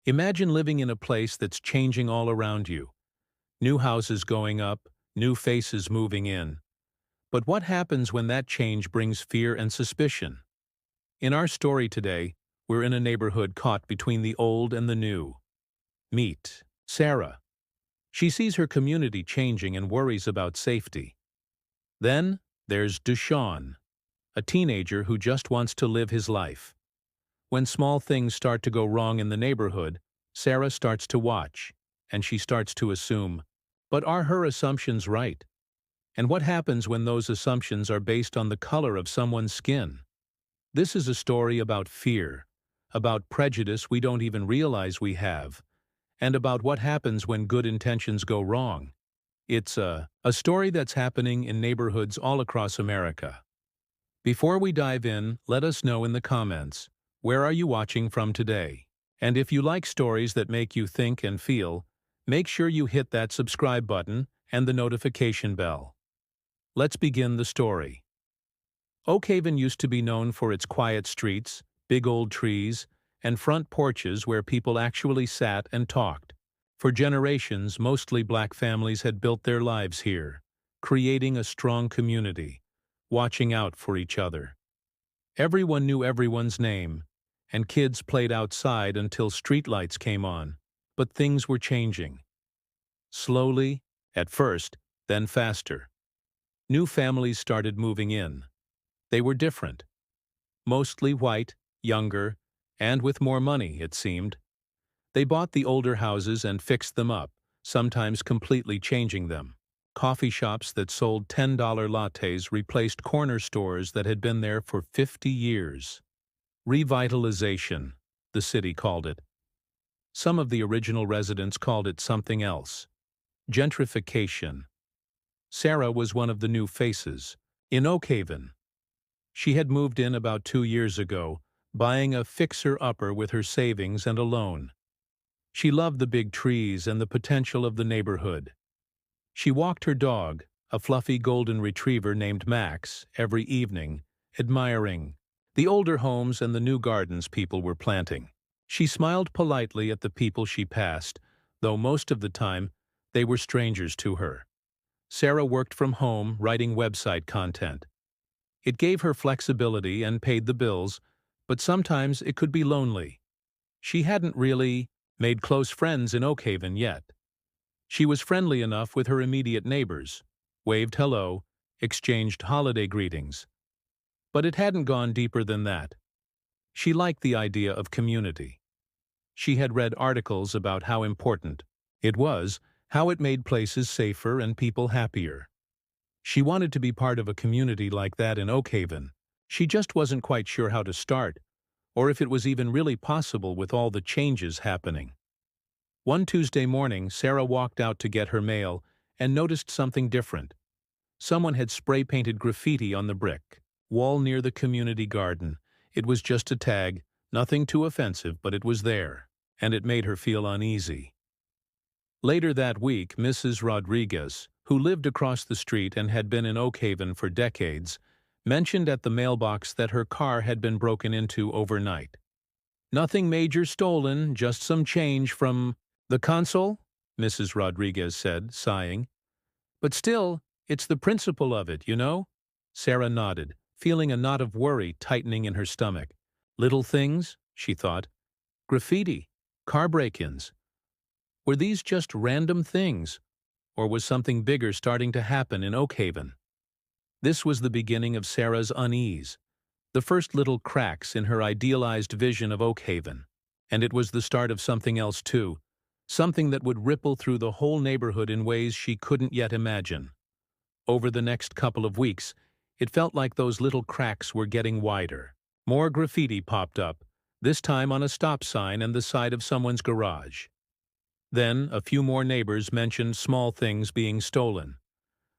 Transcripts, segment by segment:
Imagine living in a place that's changing all around you. New houses going up, new faces moving in. But what happens when that change brings fear and suspicion? In our story today, we're in a neighborhood caught between the old and the new. Meet Sarah. She sees her community changing and worries about safety. Then there's DeShawn, a teenager who just wants to live his life. When small things start to go wrong in the neighborhood, Sarah starts to watch, and she starts to assume. But are her assumptions right? And what happens when those assumptions are based on the color of someone's skin? This is a story about fear, about prejudice we don't even realize we have, and about what happens when good intentions go wrong. It's a story that's happening in neighborhoods all across America. Before we dive in, let us know in the comments, where are you watching from today? And if you like stories that make you think and feel, make sure you hit that subscribe button and the notification bell. Let's begin the story. Oakhaven used to be known for its quiet streets, big old trees, and front porches where people actually sat and talked. For generations, mostly black families had built their lives here, creating a strong community, watching out for each other. Everyone knew everyone's name, and kids played outside until streetlights came on. But things were changing. Slowly, at first, then faster. New families started moving in. They were different. Mostly white, younger, and with more money, it seemed. They bought the older houses and fixed them up, sometimes completely changing them. Coffee shops that sold $10 lattes replaced corner stores that had been there for 50 years. Revitalization, the city called it. Some of the original residents called it something else. Gentrification. Sarah was one of the new faces. In Oakhaven. She had moved in about 2 years ago, buying a fixer-upper with her savings and a loan. She loved the big trees and the potential of the neighborhood. She walked her dog, a fluffy golden retriever named Max, every evening, admiring the older homes and the new gardens people were planting. She smiled politely at the people she passed, though most of the time they were strangers to her. Sarah worked from home, writing website content. It gave her flexibility and paid the bills, but sometimes it could be lonely. She hadn't really made close friends in Oakhaven yet. She was friendly enough with her immediate neighbors, waved hello, exchanged holiday greetings. But it hadn't gone deeper than that. She liked the idea of community. She had read articles about how important it was, how it made places safer and people happier. She wanted to be part of a community like that in Oakhaven. She just wasn't quite sure how to start, or if it was even really possible with all the changes happening. One Tuesday morning, Sarah walked out to get her mail and noticed something different. Someone had spray-painted graffiti on the brick wall near the community garden. It was just a tag, nothing too offensive, but it was there, and it made her feel uneasy. Later that week, Mrs. Rodriguez, who lived across the street and had been in Oakhaven for decades, mentioned at the mailbox that her car had been broken into overnight. "Nothing major stolen, just some change from the console," Mrs. Rodriguez said, sighing. "But still, it's the principle of it, you know?" Sarah nodded, feeling a knot of worry tightening in her stomach. Little things, she thought. Graffiti, car break-ins. Were these just random things, or was something bigger starting to happen in Oakhaven? This was the beginning of Sarah's unease, the first little cracks in her idealized vision of Oakhaven. And it was the start of something else too, something that would ripple through the whole neighborhood in ways she couldn't yet imagine. Over the next couple of weeks, it felt like those little cracks were getting wider. More graffiti popped up, this time on a stop sign and the side of someone's garage. Then, a few more neighbors mentioned small things being stolen.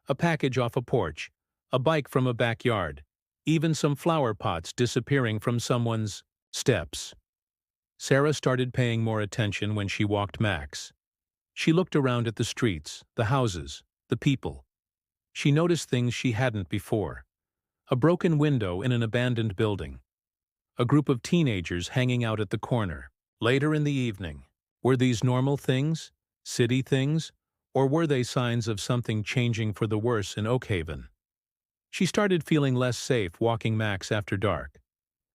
A package off a porch, a bike from a backyard, even some flower pots disappearing from someone's steps. Sarah started paying more attention when she walked Max. She looked around at the streets, the houses, the people. She noticed things she hadn't before. A broken window in an abandoned building. A group of teenagers hanging out at the corner. Later in the evening, Were these normal things? City things? Or were they signs of something changing for the worse in Oakhaven? She started feeling less safe walking Max after dark.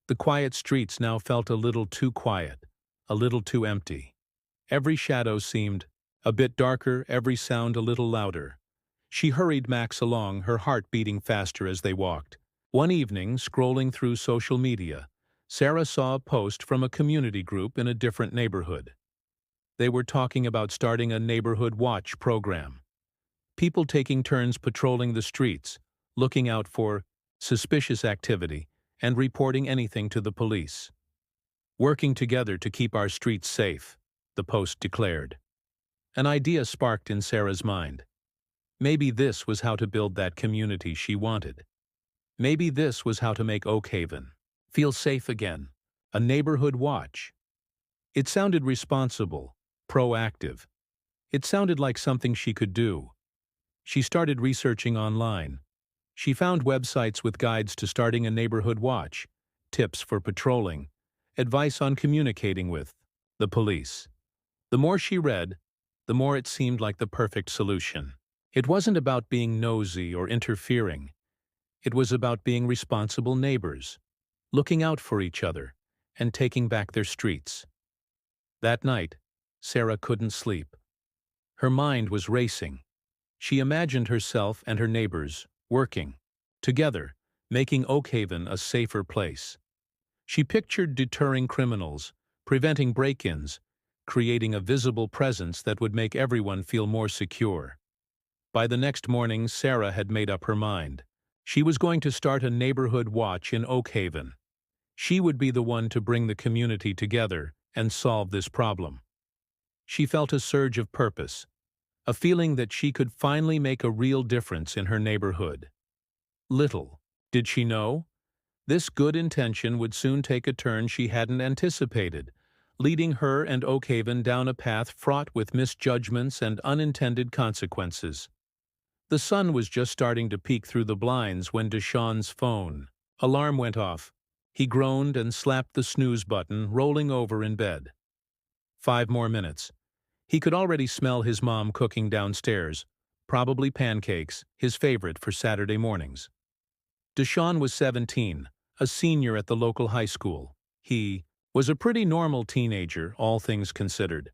The quiet streets now felt a little too quiet, a little too empty. Every shadow seemed a bit darker, every sound a little louder. She hurried Max along, her heart beating faster as they walked. One evening, scrolling through social media, Sarah saw a post from a community group in a different neighborhood. They were talking about starting a neighborhood watch program. People taking turns patrolling the streets, looking out for suspicious activity, and reporting anything to the police. Working together to keep our streets safe, the post declared. An idea sparked in Sarah's mind. Maybe this was how to build that community she wanted. Maybe this was how to make Oakhaven feel safe again. A neighborhood watch. It sounded responsible, proactive. It sounded like something she could do. She started researching online. She found websites with guides to starting a neighborhood watch, tips for patrolling, advice on communicating with the police. The more she read, the more it seemed like the perfect solution. It wasn't about being nosy or interfering. It was about being responsible neighbors, looking out for each other, and taking back their streets. That night, Sarah couldn't sleep. Her mind was racing. She imagined herself and her neighbors working together, making Oakhaven a safer place. She pictured deterring criminals, preventing break-ins, creating a visible presence that would make everyone feel more secure. By the next morning, Sarah had made up her mind. She was going to start a neighborhood watch in Oakhaven. She would be the one to bring the community together and solve this problem. She felt a surge of purpose, a feeling that she could finally make a real difference in her neighborhood. Little did she know, this good intention would soon take a turn she hadn't anticipated, leading her and Oakhaven down a path fraught with misjudgments and unintended consequences. The sun was just starting to peek through the blinds when DeShawn's phone alarm went off. He groaned and slapped the snooze button, rolling over in bed. 5 more minutes. He could already smell his mom cooking downstairs, probably pancakes, his favorite for Saturday mornings. DeShawn was 17, a senior at the local high school. He was a pretty normal teenager, all things considered.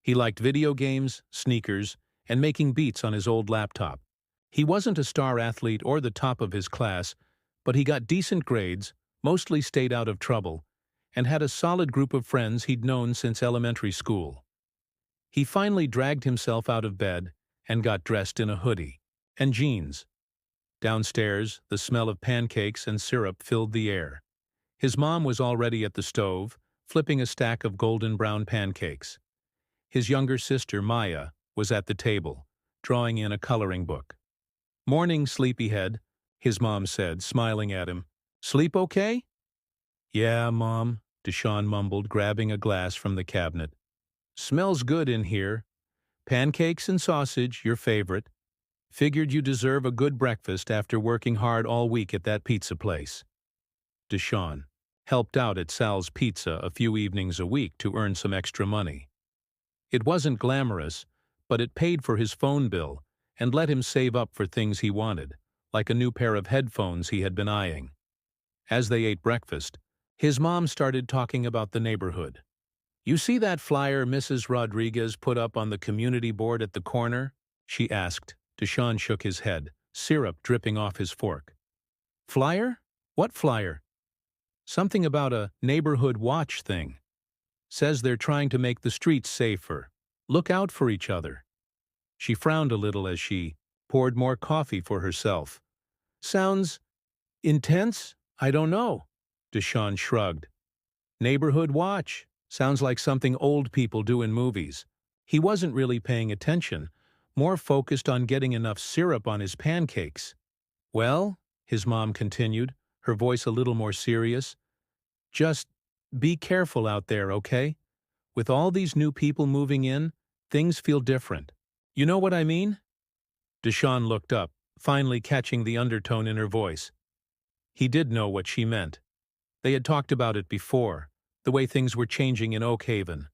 He liked video games, sneakers, and making beats on his old laptop. He wasn't a star athlete or the top of his class, but he got decent grades, mostly stayed out of trouble, and had a solid group of friends he'd known since elementary school. He finally dragged himself out of bed and got dressed in a hoodie and jeans. Downstairs, the smell of pancakes and syrup filled the air. His mom was already at the stove, flipping a stack of golden brown pancakes. His younger sister, Maya, was at the table, drawing in a coloring book. "Morning, sleepyhead," his mom said, smiling at him. "Sleep okay?" "Yeah, Mom," DeShawn mumbled, grabbing a glass from the cabinet. "Smells good in here. Pancakes and sausage, your favorite. Figured you deserve a good breakfast after working hard all week at that pizza place." DeShawn helped out at Sal's Pizza a few evenings a week to earn some extra money. It wasn't glamorous, but it paid for his phone bill and let him save up for things he wanted, like a new pair of headphones he had been eyeing. As they ate breakfast, his mom started talking about the neighborhood. "You see that flyer Mrs. Rodriguez put up on the community board at the corner?" she asked. DeShawn shook his head, syrup dripping off his fork. "Flyer? What flyer?" "Something about a neighborhood watch thing. Says they're trying to make the streets safer. Look out for each other." She frowned a little as she poured more coffee for herself. "Sounds intense? I don't know." DeShawn shrugged. "Neighborhood watch. Sounds like something old people do in movies." He wasn't really paying attention, more focused on getting enough syrup on his pancakes. "Well," his mom continued, her voice a little more serious, "just be careful out there, okay? With all these new people moving in, things feel different. You know what I mean?" DeShawn looked up, finally catching the undertone in her voice. He did know what she meant. They had talked about it before, the way things were changing in Oakhaven.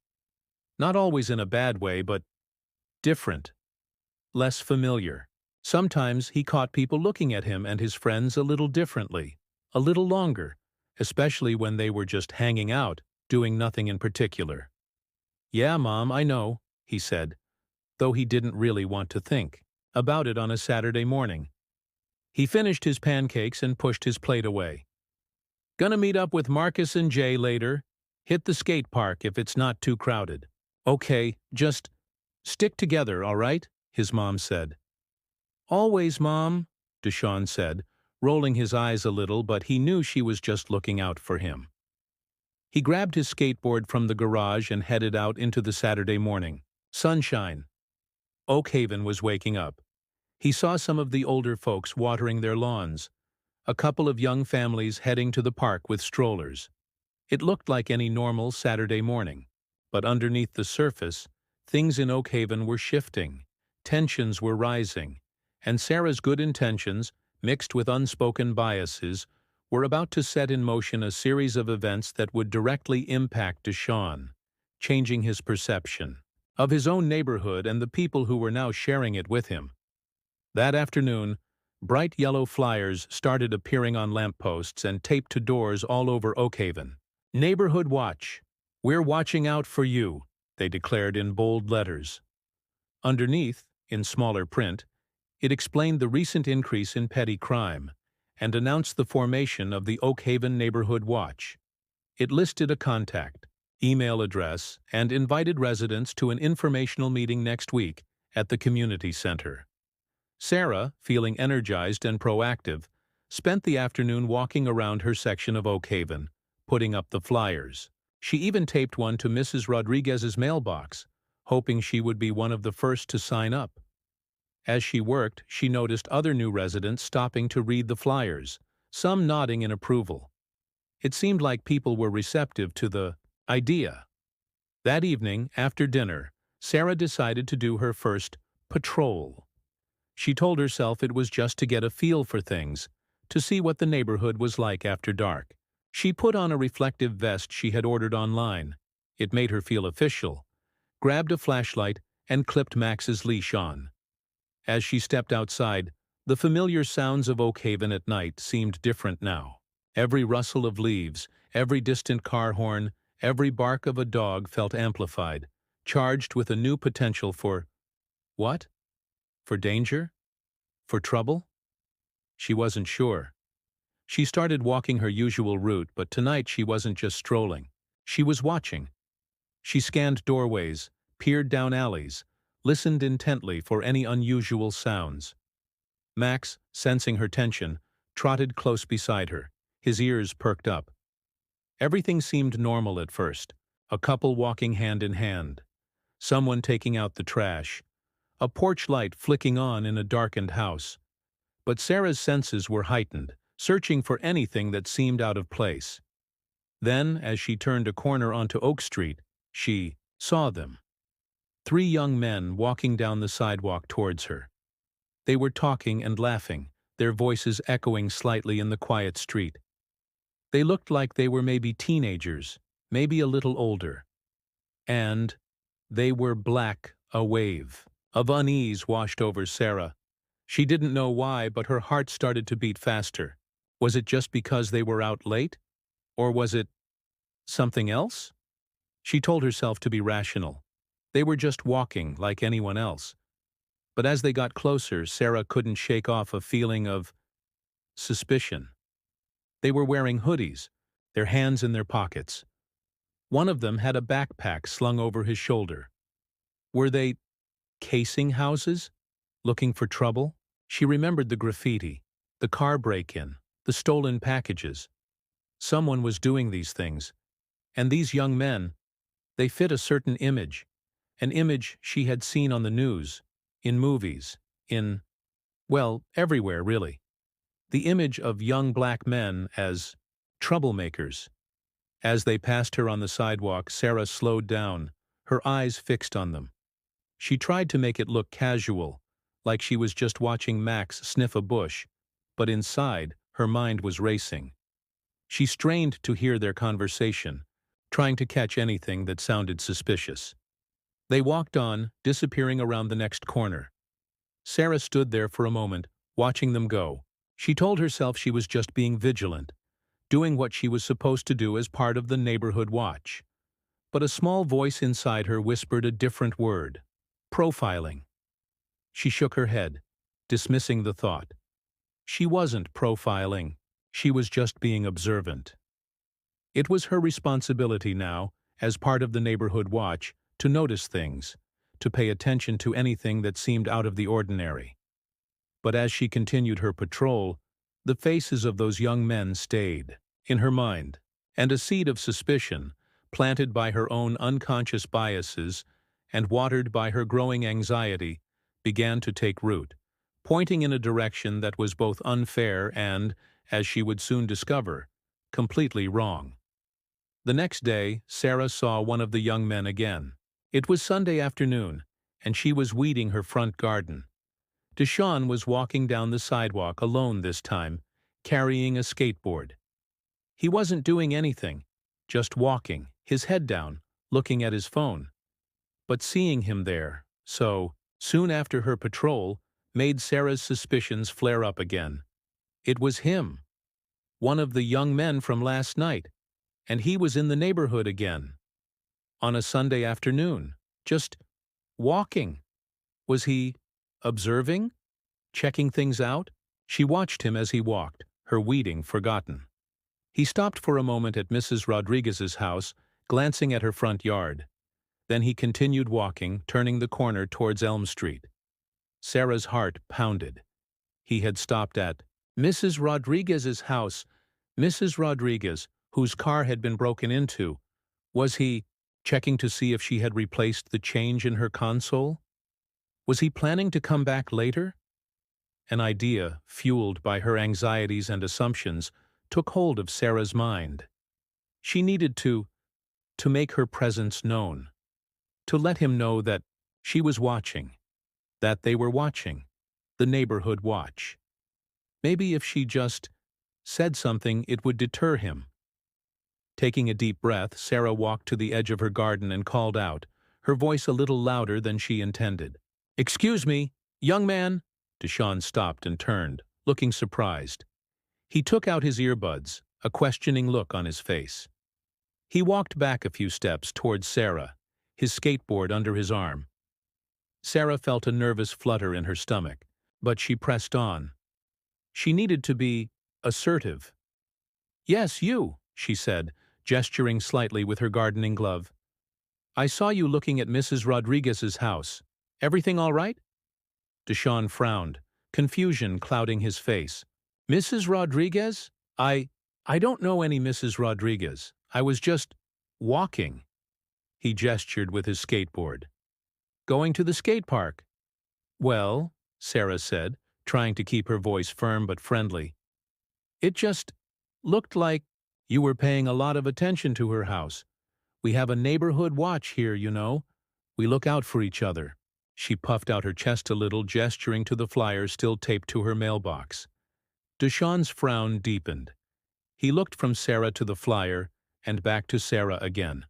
Not always in a bad way, but different, less familiar. Sometimes he caught people looking at him and his friends a little differently, a little longer, especially when they were just hanging out, doing nothing in particular. "Yeah, Mom, I know," he said, though he didn't really want to think about it on a Saturday morning. He finished his pancakes and pushed his plate away. "Gonna meet up with Marcus and Jay later. Hit the skate park if it's not too crowded." "Okay, just stick together, all right?" his mom said. "Always, Mom," DeShawn said, rolling his eyes a little, but he knew she was just looking out for him. He grabbed his skateboard from the garage and headed out into the Saturday morning. Sunshine. Oakhaven was waking up. He saw some of the older folks watering their lawns, a couple of young families heading to the park with strollers. It looked like any normal Saturday morning, but underneath the surface, things in Oakhaven were shifting, tensions were rising, and Sarah's good intentions, mixed with unspoken biases, were about to set in motion a series of events that would directly impact DeShawn, changing his perception of his own neighborhood and the people who were now sharing it with him. That afternoon, bright yellow flyers started appearing on lampposts and taped to doors all over Oakhaven. "Neighborhood Watch. We're watching out for you," they declared in bold letters. Underneath, in smaller print, it explained the recent increase in petty crime and announced the formation of the Oakhaven Neighborhood Watch. It listed a contact, email address, and invited residents to an informational meeting next week at the community center. Sarah, feeling energized and proactive, spent the afternoon walking around her section of Oakhaven, putting up the flyers. She even taped one to Mrs. Rodriguez's mailbox, hoping she would be one of the first to sign up. As she worked, she noticed other new residents stopping to read the flyers, some nodding in approval. It seemed like people were receptive to the idea. That evening, after dinner, Sarah decided to do her first patrol. She told herself it was just to get a feel for things, to see what the neighborhood was like after dark. She put on a reflective vest she had ordered online. It made her feel official, grabbed a flashlight, and clipped Max's leash on. As she stepped outside, the familiar sounds of Oakhaven at night seemed different now. Every rustle of leaves, every distant car horn, every bark of a dog felt amplified, charged with a new potential for what? For danger? For trouble? She wasn't sure. She started walking her usual route, but tonight she wasn't just strolling. She was watching. She scanned doorways, peered down alleys, listened intently for any unusual sounds. Max, sensing her tension, trotted close beside her, his ears perked up. Everything seemed normal at first, a couple walking hand in hand, someone taking out the trash, a porch light flicking on in a darkened house. But Sarah's senses were heightened, searching for anything that seemed out of place. Then, as she turned a corner onto Oak Street, she saw them. 3 young men walking down the sidewalk towards her. They were talking and laughing, their voices echoing slightly in the quiet street. They looked like they were maybe teenagers, maybe a little older. And they were black. A wave of unease washed over Sarah. She didn't know why, but her heart started to beat faster. Was it just because they were out late? Or was it something else? She told herself to be rational. They were just walking like anyone else. But as they got closer, Sarah couldn't shake off a feeling of suspicion. They were wearing hoodies, their hands in their pockets. One of them had a backpack slung over his shoulder. Were they casing houses? Looking for trouble? She remembered the graffiti, the car break-in, the stolen packages. Someone was doing these things. And these young men, they fit a certain image, an image she had seen on the news, in movies, well, everywhere really. The image of young black men as troublemakers. As they passed her on the sidewalk, Sarah slowed down, her eyes fixed on them. She tried to make it look casual, like she was just watching Max sniff a bush, but inside, her mind was racing. She strained to hear their conversation, trying to catch anything that sounded suspicious. They walked on, disappearing around the next corner. Sarah stood there for a moment, watching them go. She told herself she was just being vigilant, doing what she was supposed to do as part of the neighborhood watch. But a small voice inside her whispered a different word. Profiling. She shook her head, dismissing the thought. She wasn't profiling. She was just being observant. It was her responsibility now, as part of the neighborhood watch, to notice things, to pay attention to anything that seemed out of the ordinary. But as she continued her patrol, the faces of those young men stayed in her mind, and a seed of suspicion, planted by her own unconscious biases and watered by her growing anxiety, began to take root, pointing in a direction that was both unfair and, as she would soon discover, completely wrong. The next day, Sarah saw one of the young men again. It was Sunday afternoon, and she was weeding her front garden. DeShawn was walking down the sidewalk alone this time, carrying a skateboard. He wasn't doing anything, just walking, his head down, looking at his phone. But seeing him there, so soon after her patrol, made Sarah's suspicions flare up again. It was him, one of the young men from last night, and he was in the neighborhood again. On a Sunday afternoon, just walking. Was he observing? Checking things out? She watched him as he walked, her weeding forgotten. He stopped for a moment at Mrs. Rodriguez's house, glancing at her front yard. Then he continued walking, turning the corner towards Elm Street. Sarah's heart pounded. He had stopped at Mrs. Rodriguez's house. Mrs. Rodriguez, whose car had been broken into. Was he checking to see if she had replaced the change in her console? Was he planning to come back later? An idea, fueled by her anxieties and assumptions, took hold of Sarah's mind. She needed to make her presence known, to let him know that she was watching, that they were watching, the neighborhood watch. Maybe if she just said something, it would deter him. Taking a deep breath, Sarah walked to the edge of her garden and called out, her voice a little louder than she intended. "Excuse me, young man." DeShawn stopped and turned, looking surprised. He took out his earbuds, a questioning look on his face. He walked back a few steps towards Sarah, his skateboard under his arm. Sarah felt a nervous flutter in her stomach, but she pressed on. She needed to be assertive. "Yes, you," she said, gesturing slightly with her gardening glove. "I saw you looking at Mrs. Rodriguez's house. Everything all right?" DeShawn frowned, confusion clouding his face. "Mrs. Rodriguez? I don't know any Mrs. Rodriguez. I was just walking." He gestured with his skateboard. "Going to the skate park?" "Well," Sarah said, trying to keep her voice firm but friendly, "it just looked like you were paying a lot of attention to her house. We have a neighborhood watch here, you know. We look out for each other." She puffed out her chest a little, gesturing to the flyer still taped to her mailbox. DeShawn's frown deepened. He looked from Sarah to the flyer and back to Sarah again.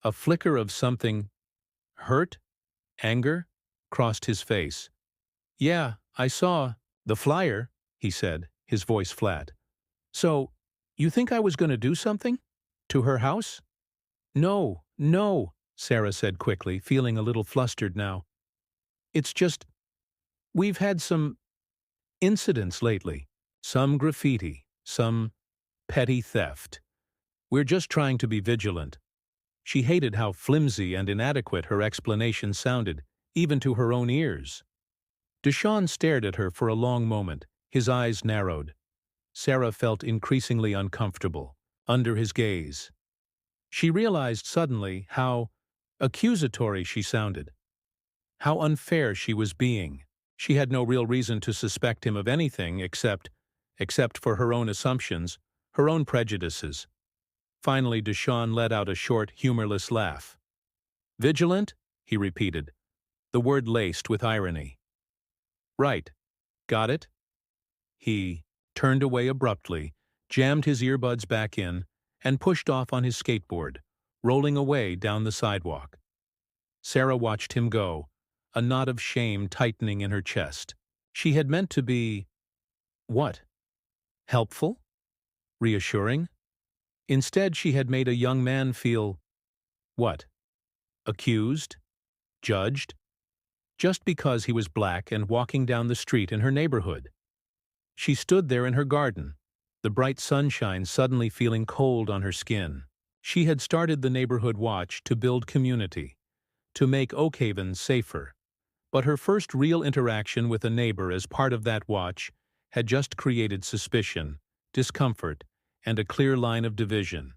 A flicker of something, hurt, anger, crossed his face. "Yeah, I saw the flyer," he said, his voice flat. "So, you think I was going to do something? To her house?" "No, no," Sarah said quickly, feeling a little flustered now. "It's just, we've had some incidents lately. Some graffiti, some petty theft. We're just trying to be vigilant." She hated how flimsy and inadequate her explanation sounded, even to her own ears. DeShawn stared at her for a long moment, his eyes narrowed. Sarah felt increasingly uncomfortable under his gaze. She realized suddenly how accusatory she sounded, how unfair she was being. She had no real reason to suspect him of anything except for her own assumptions, her own prejudices. Finally, DeShawn let out a short, humorless laugh. "Vigilant?" he repeated, the word laced with irony. "Right. Got it?" He turned away abruptly, jammed his earbuds back in, and pushed off on his skateboard, rolling away down the sidewalk. Sarah watched him go, a knot of shame tightening in her chest. She had meant to be… what? Helpful? Reassuring? Instead, she had made a young man feel… what? Accused? Judged? Just because he was black and walking down the street in her neighborhood. She stood there in her garden, the bright sunshine suddenly feeling cold on her skin. She had started the neighborhood watch to build community, to make Oakhaven safer. But her first real interaction with a neighbor as part of that watch had just created suspicion, discomfort, and a clear line of division.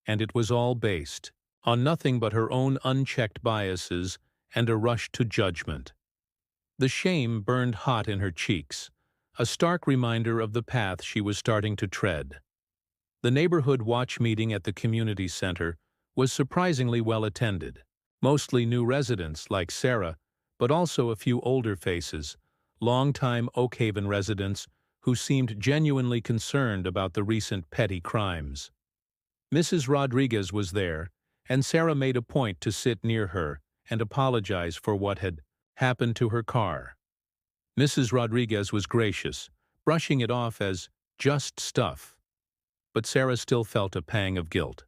And it was all based on nothing but her own unchecked biases and a rush to judgment. The shame burned hot in her cheeks, a stark reminder of the path she was starting to tread. The neighborhood watch meeting at the community center was surprisingly well attended. Mostly new residents like Sarah, but also a few older faces, longtime Oakhaven residents who seemed genuinely concerned about the recent petty crimes. Mrs. Rodriguez was there, and Sarah made a point to sit near her and apologize for what had happened to her car. Mrs. Rodriguez was gracious, brushing it off as just stuff. But Sarah still felt a pang of guilt.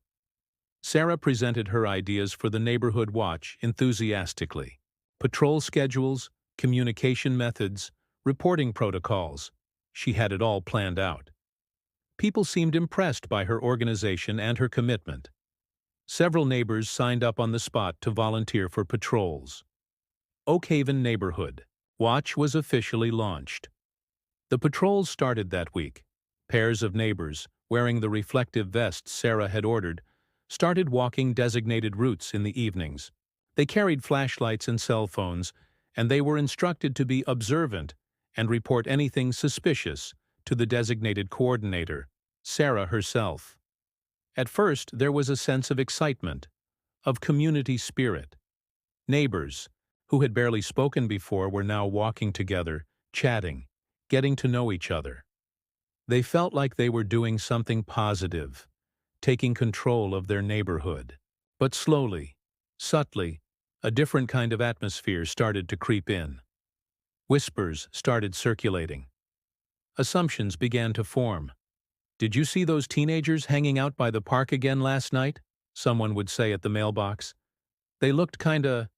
Sarah presented her ideas for the neighborhood watch enthusiastically. Patrol schedules, communication methods, reporting protocols. She had it all planned out. People seemed impressed by her organization and her commitment. Several neighbors signed up on the spot to volunteer for patrols. Oakhaven Neighborhood Watch was officially launched. The patrols started that week. Pairs of neighbors, wearing the reflective vests Sarah had ordered, started walking designated routes in the evenings. They carried flashlights and cell phones, and they were instructed to be observant and report anything suspicious to the designated coordinator, Sarah herself. At first, there was a sense of excitement, of community spirit. Neighbors, who had barely spoken before, were now walking together, chatting, getting to know each other. They felt like they were doing something positive, taking control of their neighborhood. But slowly, subtly, a different kind of atmosphere started to creep in. Whispers started circulating. Assumptions began to form. "Did you see those teenagers hanging out by the park again last night?" someone would say at the mailbox. "They looked kinda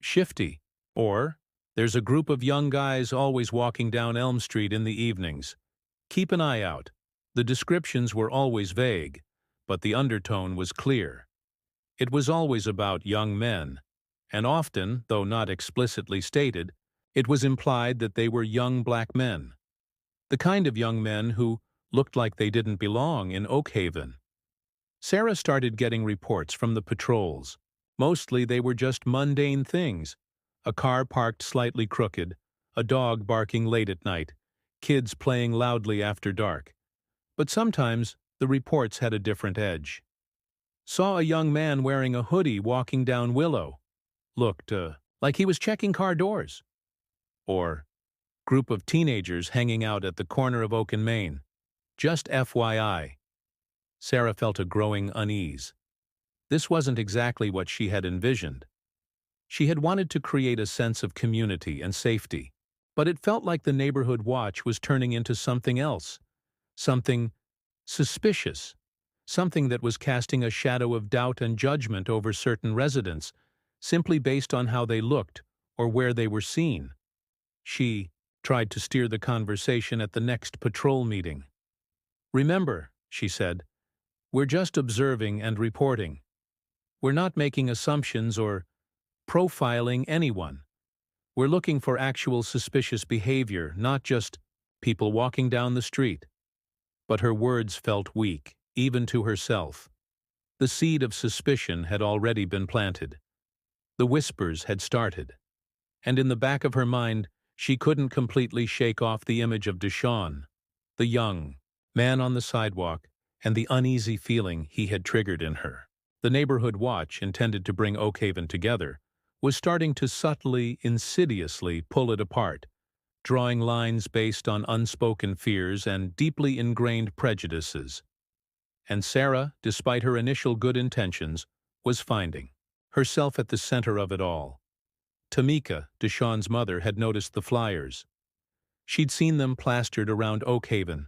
shifty." Or, "There's a group of young guys always walking down Elm Street in the evenings. Keep an eye out." The descriptions were always vague, but the undertone was clear. It was always about young men, and often, though not explicitly stated, it was implied that they were young black men. The kind of young men who looked like they didn't belong in Oakhaven. Sarah started getting reports from the patrols. Mostly they were just mundane things. A car parked slightly crooked, a dog barking late at night, kids playing loudly after dark. But sometimes the reports had a different edge. "Saw a young man wearing a hoodie walking down Willow. Looked like he was checking car doors." Or, "Group of teenagers hanging out at the corner of Oak and Main. Just FYI." Sarah felt a growing unease. This wasn't exactly what she had envisioned. She had wanted to create a sense of community and safety, but it felt like the neighborhood watch was turning into something else, something suspicious, something that was casting a shadow of doubt and judgment over certain residents, simply based on how they looked or where they were seen. She tried to steer the conversation at the next patrol meeting. "Remember," she said, "we're just observing and reporting. We're not making assumptions or profiling anyone. We're looking for actual suspicious behavior, not just people walking down the street." But her words felt weak, even to herself. The seed of suspicion had already been planted. The whispers had started. And in the back of her mind, she couldn't completely shake off the image of DeShawn, the young man on the sidewalk, and the uneasy feeling he had triggered in her. The neighborhood watch, intended to bring Oakhaven together, was starting to subtly, insidiously pull it apart, drawing lines based on unspoken fears and deeply ingrained prejudices. And Sarah, despite her initial good intentions, was finding herself at the center of it all. Tamika, DeShawn's mother, had noticed the flyers. She'd seen them plastered around Oakhaven,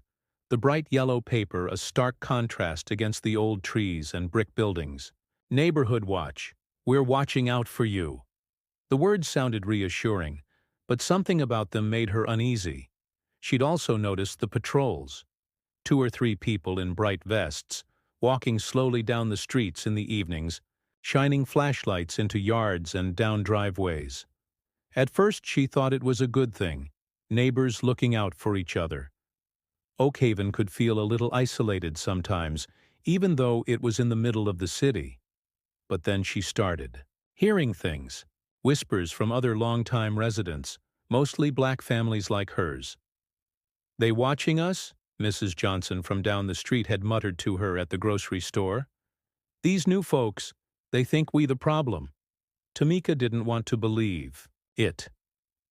the bright yellow paper a stark contrast against the old trees and brick buildings. Neighborhood Watch, we're watching out for you. The words sounded reassuring, but something about them made her uneasy. She'd also noticed the patrols. 2 or 3 people in bright vests, walking slowly down the streets in the evenings, shining flashlights into yards and down driveways. At first she thought it was a good thing, neighbors looking out for each other. Oakhaven could feel a little isolated sometimes, even though it was in the middle of the city. But then she started hearing things, whispers from other longtime residents, mostly black families like hers. "They watching us?" Mrs. Johnson from down the street had muttered to her at the grocery store. "These new folks, they think we the problem." Tamika didn't want to believe it.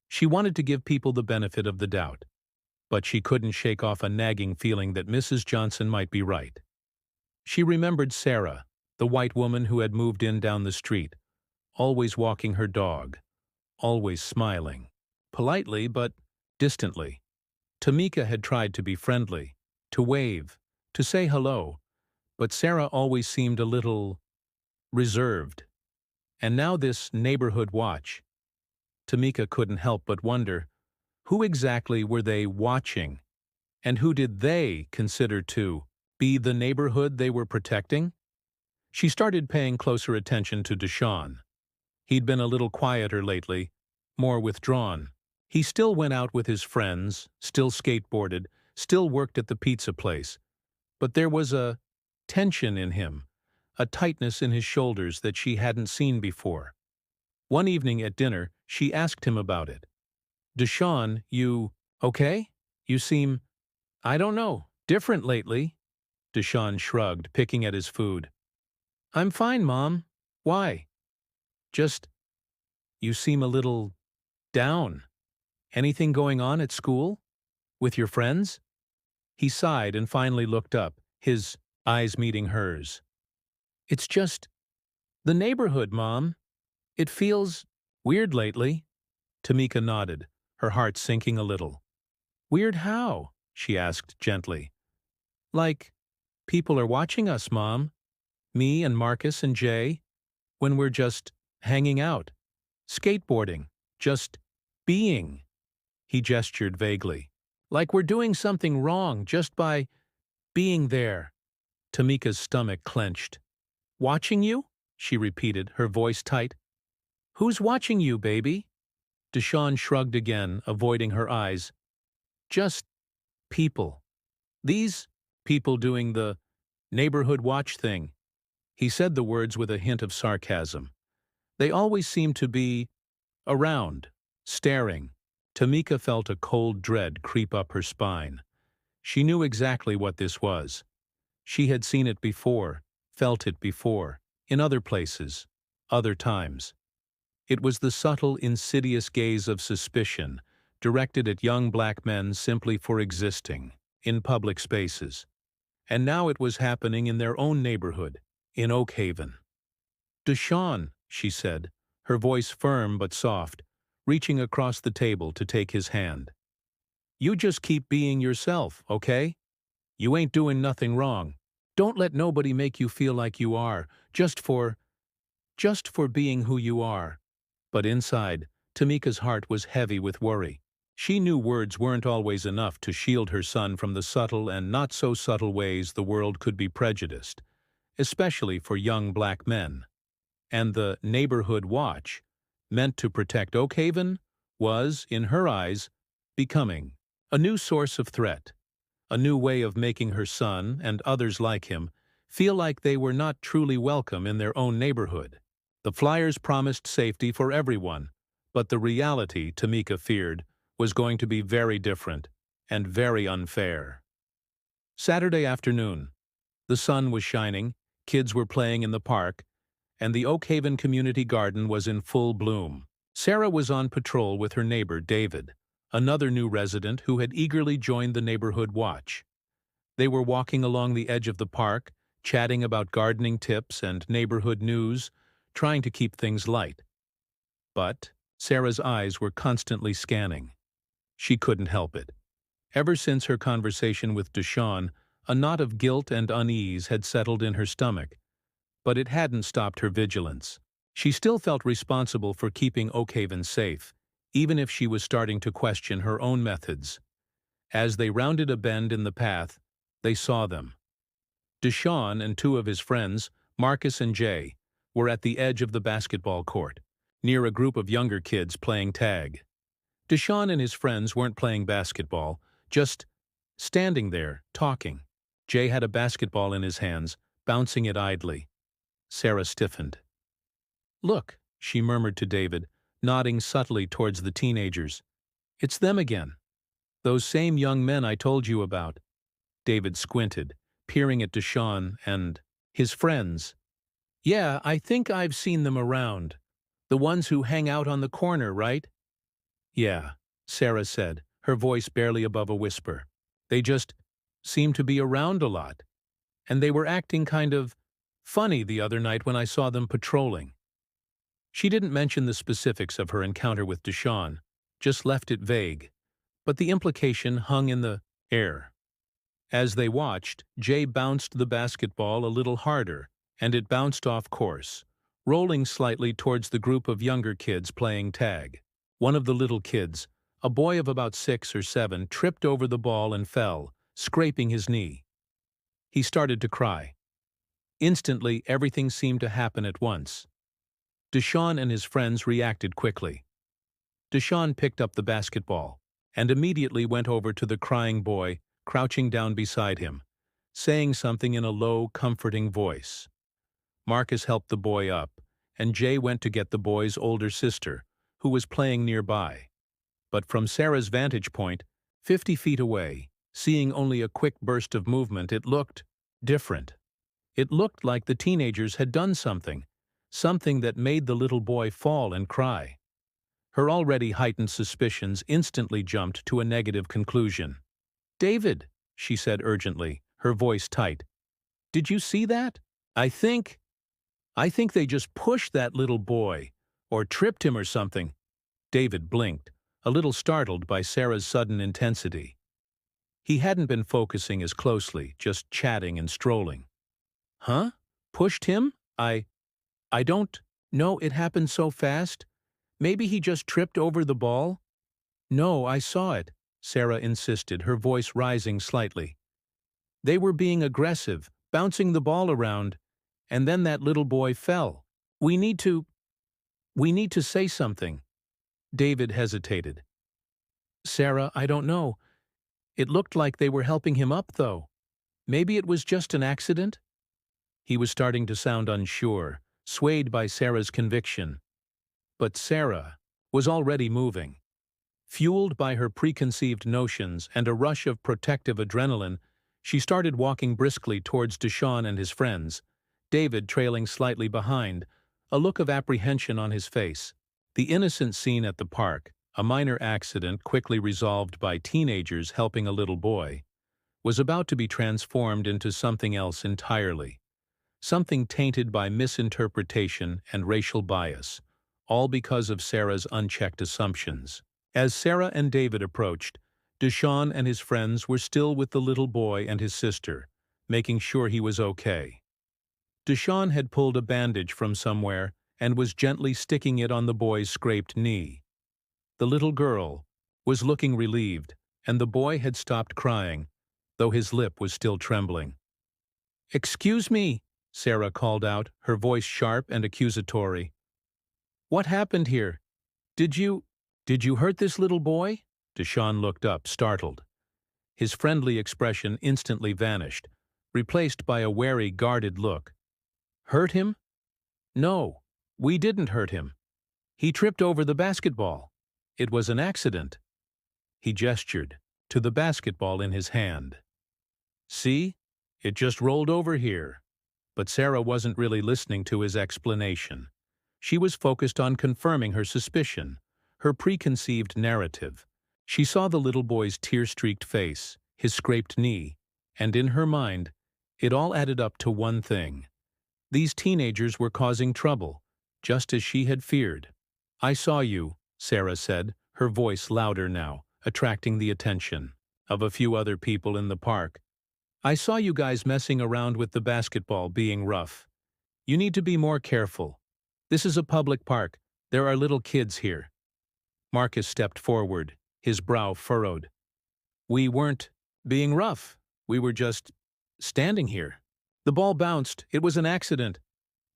She wanted to give people the benefit of the doubt, but she couldn't shake off a nagging feeling that Mrs. Johnson might be right. She remembered Sarah, the white woman who had moved in down the street, always walking her dog, always smiling, politely but distantly. Tamika had tried to be friendly, to wave, to say hello, but Sarah always seemed a little reserved. And now this neighborhood watch. Tamika couldn't help but wonder, who exactly were they watching? And who did they consider to be the neighborhood they were protecting? She started paying closer attention to DeShawn. He'd been a little quieter lately, more withdrawn. He still went out with his friends, still skateboarded, still worked at the pizza place. But there was a tension in him, a tightness in his shoulders that she hadn't seen before. One evening at dinner, she asked him about it. "DeShawn, you okay? You seem, I don't know, different lately." DeShawn shrugged, picking at his food. "I'm fine, Mom. Why?" "Just, you seem a little down. Anything going on at school? With your friends?" He sighed and finally looked up, his eyes meeting hers. "It's just the neighborhood, Mom. It feels weird lately." Tamika nodded, her heart sinking a little. "Weird how?" she asked gently. "Like, people are watching us, Mom. Me and Marcus and Jay, when we're just hanging out, skateboarding, just being." He gestured vaguely. "Like we're doing something wrong just by being there." Tamika's stomach clenched. "Watching you?" she repeated, her voice tight. "Who's watching you, baby?" DeShawn shrugged again, avoiding her eyes. "Just people. These people doing the neighborhood watch thing." He said the words with a hint of sarcasm. "They always seem to be around, staring." Tamika felt a cold dread creep up her spine. She knew exactly what this was. She had seen it before, felt it before, in other places, other times. It was the subtle, insidious gaze of suspicion, directed at young black men simply for existing, in public spaces. And now it was happening in their own neighborhood, in Oakhaven. "DeShawn," she said, her voice firm but soft, reaching across the table to take his hand. "You just keep being yourself, okay? You ain't doing nothing wrong. Don't let nobody make you feel like you are, just for being who you are." But inside, Tamika's heart was heavy with worry. She knew words weren't always enough to shield her son from the subtle and not-so-subtle ways the world could be prejudiced, especially for young black men. And the neighborhood watch, meant to protect Oakhaven, was, in her eyes, becoming a new source of threat, a new way of making her son, and others like him, feel like they were not truly welcome in their own neighborhood. The flyers promised safety for everyone, but the reality, Tamika feared, was going to be very different and very unfair. Saturday afternoon. The sun was shining, kids were playing in the park, and the Oakhaven Community Garden was in full bloom. Sarah was on patrol with her neighbor, David, another new resident who had eagerly joined the neighborhood watch. They were walking along the edge of the park, chatting about gardening tips and neighborhood news, trying to keep things light. But Sarah's eyes were constantly scanning. She couldn't help it. Ever since her conversation with DeShawn, a knot of guilt and unease had settled in her stomach, but it hadn't stopped her vigilance. She still felt responsible for keeping Oakhaven safe, even if she was starting to question her own methods. As they rounded a bend in the path, they saw them. DeShawn and two of his friends, Marcus and Jay, were at the edge of the basketball court, near a group of younger kids playing tag. DeShawn and his friends weren't playing basketball, just standing there, talking. Jay had a basketball in his hands, bouncing it idly. Sarah stiffened. "Look," she murmured to David, nodding subtly towards the teenagers. "It's them again. Those same young men I told you about." David squinted, peering at DeShawn and his friends. "Yeah, I think I've seen them around. The ones who hang out on the corner, right?" "Yeah," Sarah said, her voice barely above a whisper. "They just seem to be around a lot. And they were acting kind of funny the other night when I saw them patrolling." She didn't mention the specifics of her encounter with DeShawn, just left it vague, but the implication hung in the air. As they watched, Jay bounced the basketball a little harder, and it bounced off course, rolling slightly towards the group of younger kids playing tag. One of the little kids, a boy of about 6 or 7, tripped over the ball and fell, scraping his knee. He started to cry. Instantly, everything seemed to happen at once. DeShawn and his friends reacted quickly. DeShawn picked up the basketball and immediately went over to the crying boy, crouching down beside him, saying something in a low, comforting voice. Marcus helped the boy up, and Jay went to get the boy's older sister, who was playing nearby. But from Sarah's vantage point, 50 feet away, seeing only a quick burst of movement, it looked different. It looked like the teenagers had done something that made the little boy fall and cry. Her already heightened suspicions instantly jumped to a negative conclusion. "David," she said urgently, her voice tight, "did you see that? I think they just pushed that little boy, or tripped him or something." David blinked, a little startled by Sarah's sudden intensity. He hadn't been focusing as closely, just chatting and strolling. "Huh? Pushed him? I don't know, it happened so fast. Maybe he just tripped over the ball?" "No, I saw it," Sarah insisted, her voice rising slightly. "They were being aggressive, bouncing the ball around, and then that little boy fell. We need to say something." David hesitated. "Sarah, I don't know. It looked like they were helping him up, though. Maybe it was just an accident?" He was starting to sound unsure, swayed by Sarah's conviction. But Sarah was already moving. Fueled by her preconceived notions and a rush of protective adrenaline, she started walking briskly towards DeShawn and his friends, David trailing slightly behind, a look of apprehension on his face. The innocent scene at the park, a minor accident quickly resolved by teenagers helping a little boy, was about to be transformed into something else entirely. Something tainted by misinterpretation and racial bias, all because of Sarah's unchecked assumptions. As Sarah and David approached, DeShawn and his friends were still with the little boy and his sister, making sure he was okay. DeShawn had pulled a bandage from somewhere and was gently sticking it on the boy's scraped knee. The little girl was looking relieved, and the boy had stopped crying, though his lip was still trembling. "Excuse me," Sarah called out, her voice sharp and accusatory. "What happened here? Did you hurt this little boy?" DeShawn looked up, startled. His friendly expression instantly vanished, replaced by a wary, guarded look. "Hurt him? No, we didn't hurt him. He tripped over the basketball. It was an accident." He gestured to the basketball in his hand. "See? It just rolled over here." But Sarah wasn't really listening to his explanation. She was focused on confirming her suspicion, her preconceived narrative. She saw the little boy's tear-streaked face, his scraped knee, and in her mind, it all added up to one thing. These teenagers were causing trouble, just as she had feared. "I saw you," Sarah said, her voice louder now, attracting the attention of a few other people in the park. "I saw you guys messing around with the basketball being rough. You need to be more careful. This is a public park. There are little kids here." Marcus stepped forward, his brow furrowed. "We weren't being rough. We were just standing here. The ball bounced. It was an accident.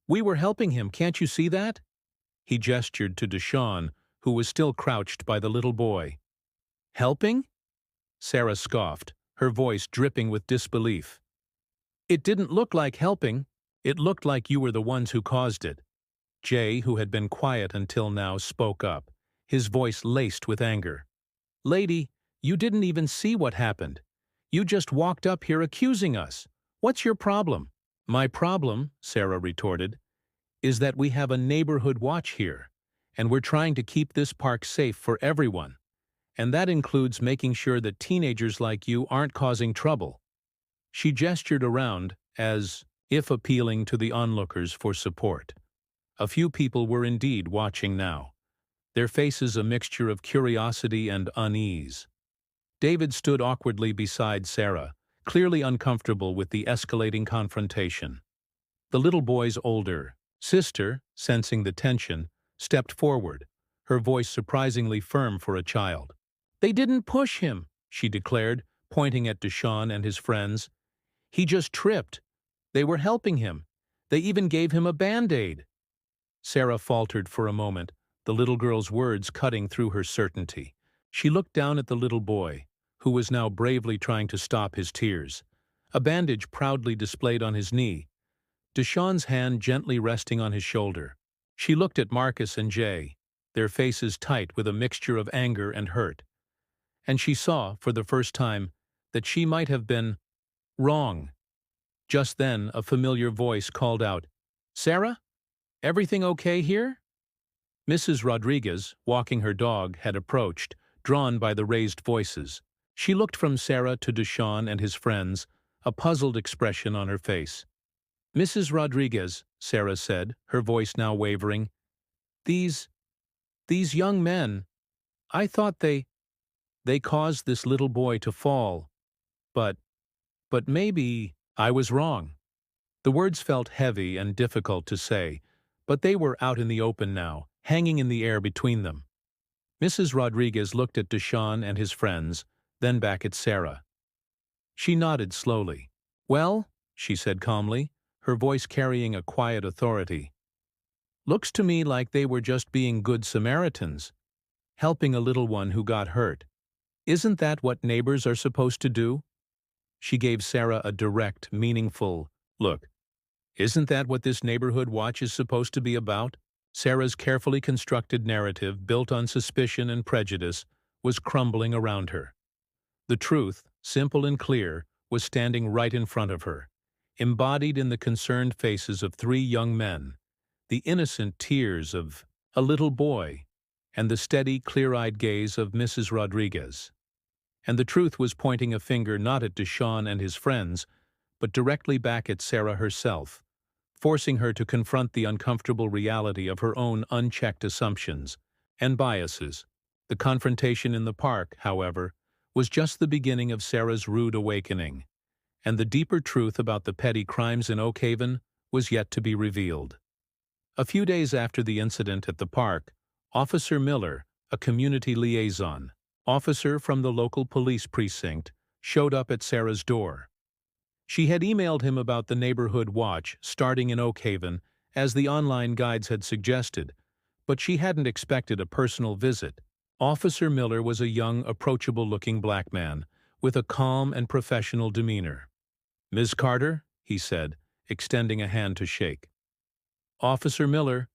We were helping him. Can't you see that?" He gestured to DeShawn, who was still crouched by the little boy. "Helping?" Sarah scoffed, her voice dripping with disbelief. "It didn't look like helping. It looked like you were the ones who caused it." Jay, who had been quiet until now, spoke up, his voice laced with anger. "Lady, you didn't even see what happened. You just walked up here accusing us. What's your problem?" "My problem," Sarah retorted, "is that we have a neighborhood watch here, and we're trying to keep this park safe for everyone. And that includes making sure that teenagers like you aren't causing trouble." She gestured around, as if appealing to the onlookers for support. A few people were indeed watching now, their faces a mixture of curiosity and unease. David stood awkwardly beside Sarah, clearly uncomfortable with the escalating confrontation. The little boy's older sister, sensing the tension, stepped forward, her voice surprisingly firm for a child. "They didn't push him," she declared, pointing at DeShawn and his friends. "He just tripped. They were helping him. They even gave him a Band-Aid." Sarah faltered for a moment, the little girl's words cutting through her certainty. She looked down at the little boy, who was now bravely trying to stop his tears, a bandage proudly displayed on his knee, DeShawn's hand gently resting on his shoulder. She looked at Marcus and Jay, their faces tight with a mixture of anger and hurt. And she saw, for the first time, that she might have been wrong. Just then, a familiar voice called out, "Sarah? Everything okay here?" Mrs. Rodriguez, walking her dog, had approached, drawn by the raised voices. She looked from Sarah to DeShawn and his friends, a puzzled expression on her face. "Mrs. Rodriguez," Sarah said, her voice now wavering, These young men, I thought they caused this little boy to fall. But maybe I was wrong." The words felt heavy and difficult to say, but they were out in the open now, hanging in the air between them. Mrs. Rodriguez looked at DeShawn and his friends, then back at Sarah. She nodded slowly. "Well," she said calmly, her voice carrying a quiet authority, "looks to me like they were just being good Samaritans, helping a little one who got hurt. Isn't that what neighbors are supposed to do?" She gave Sarah a direct, meaningful look. "Isn't that what this neighborhood watch is supposed to be about?" Sarah's carefully constructed narrative, built on suspicion and prejudice, was crumbling around her. The truth, simple and clear, was standing right in front of her, embodied in the concerned faces of 3 young men, the innocent tears of a little boy, and the steady, clear-eyed gaze of Mrs. Rodriguez. And the truth was pointing a finger not at DeShawn and his friends, but directly back at Sarah herself, forcing her to confront the uncomfortable reality of her own unchecked assumptions and biases. The confrontation in the park, however, was just the beginning of Sarah's rude awakening, and the deeper truth about the petty crimes in Oakhaven was yet to be revealed. A few days after the incident at the park, Officer Miller, a community liaison officer from the local police precinct, showed up at Sarah's door. She had emailed him about the neighborhood watch starting in Oakhaven, as the online guides had suggested, but she hadn't expected a personal visit. Officer Miller was a young, approachable-looking black man, with a calm and professional demeanor. "Ms. Carter," he said, extending a hand to shake. "Officer Miller,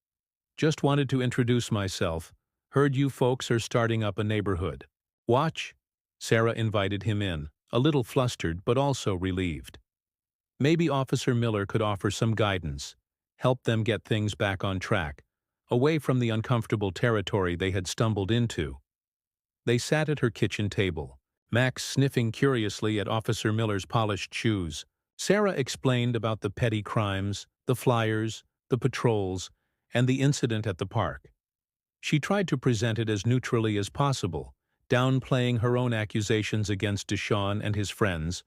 just wanted to introduce myself. Heard you folks are starting up a neighborhood watch?" Sarah invited him in, a little flustered but also relieved. Maybe Officer Miller could offer some guidance, help them get things back on track, away from the uncomfortable territory they had stumbled into. They sat at her kitchen table, Max sniffing curiously at Officer Miller's polished shoes. Sarah explained about the petty crimes, the flyers, the patrols, and the incident at the park. She tried to present it as neutrally as possible, downplaying her own accusations against DeShawn and his friends,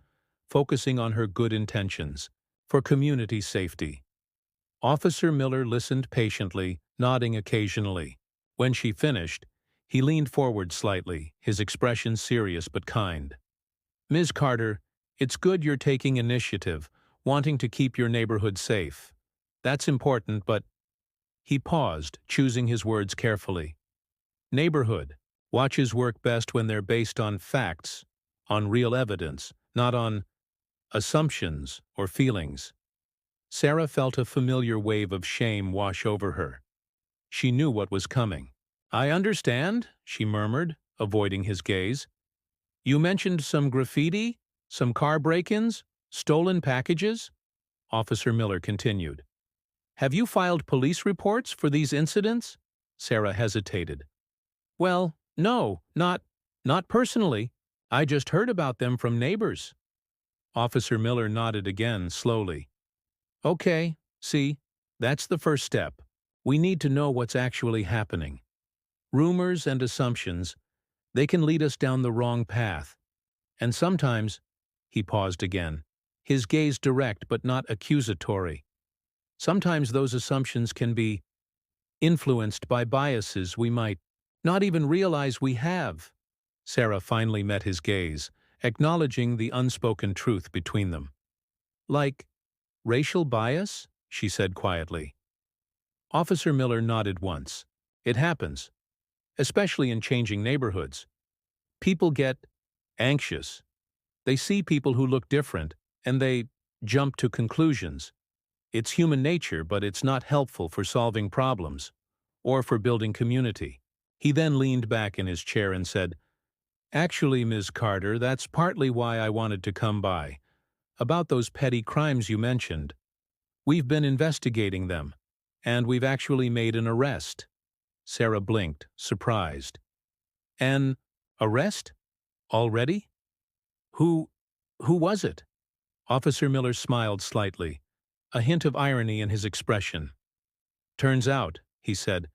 focusing on her good intentions, for community safety. Officer Miller listened patiently, nodding occasionally. When she finished, he leaned forward slightly, his expression serious but kind. "Ms. Carter, it's good you're taking initiative, wanting to keep your neighborhood safe. That's important, but—" He paused, choosing his words carefully. "Neighborhood. Watches work best when they're based on facts, on real evidence, not on assumptions or feelings." Sarah felt a familiar wave of shame wash over her. She knew what was coming. "I understand," she murmured, avoiding his gaze. "You mentioned some graffiti, some car break-ins, stolen packages?" Officer Miller continued. "Have you filed police reports for these incidents?" Sarah hesitated. "Well, no, not personally. I just heard about them from neighbors." Officer Miller nodded again, slowly. "Okay, see, that's the first step. We need to know what's actually happening. Rumors and assumptions, they can lead us down the wrong path. And sometimes—" He paused again, his gaze direct but not accusatory. "Sometimes those assumptions can be influenced by biases we might not even realize we have." Sarah finally met his gaze, acknowledging the unspoken truth between them. "Like racial bias?" she said quietly. Officer Miller nodded once. "It happens, especially in changing neighborhoods. People get anxious. They see people who look different, and they jump to conclusions. It's human nature, but it's not helpful for solving problems or for building community." He then leaned back in his chair and said, "Actually, Ms. Carter, that's partly why I wanted to come by. About those petty crimes you mentioned. We've been investigating them, and we've actually made an arrest." Sarah blinked, surprised. "An arrest? Already? Who was it?" Officer Miller smiled slightly, a hint of irony in his expression. "Turns out," he said,